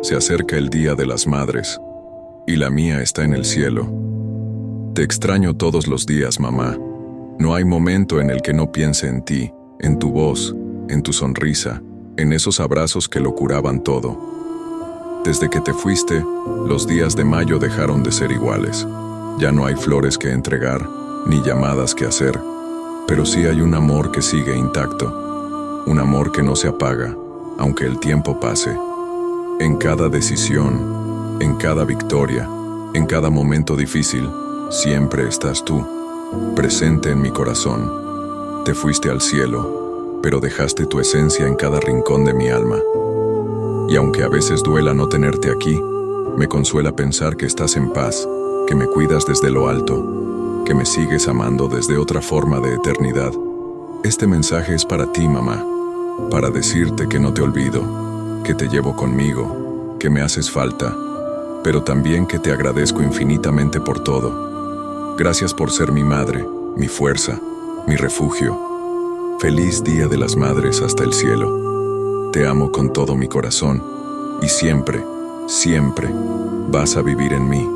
Se acerca el Día de las Madres, y la mía está en el cielo. Te extraño todos los días, mamá. No hay momento en el que no piense en ti, en tu voz, en tu sonrisa, en esos abrazos que lo curaban todo. Desde que te fuiste, los días de mayo dejaron de ser iguales. Ya no hay flores que entregar, ni llamadas que hacer, pero sí hay un amor que sigue intacto, un amor que no se apaga, aunque el tiempo pase. En cada decisión, en cada victoria, en cada momento difícil, siempre estás tú, presente en mi corazón. Te fuiste al cielo, pero dejaste tu esencia en cada rincón de mi alma. Y aunque a veces duela no tenerte aquí, me consuela pensar que estás en paz, que me cuidas desde lo alto, que me sigues amando desde otra forma de eternidad. Este mensaje es para ti, mamá, para decirte que no te olvido, que te llevo conmigo, que me haces falta, pero también que te agradezco infinitamente por todo. Gracias por ser mi madre, mi fuerza, mi refugio. Feliz Día de las Madres hasta el cielo. Te amo con todo mi corazón y siempre, siempre vas a vivir en mí.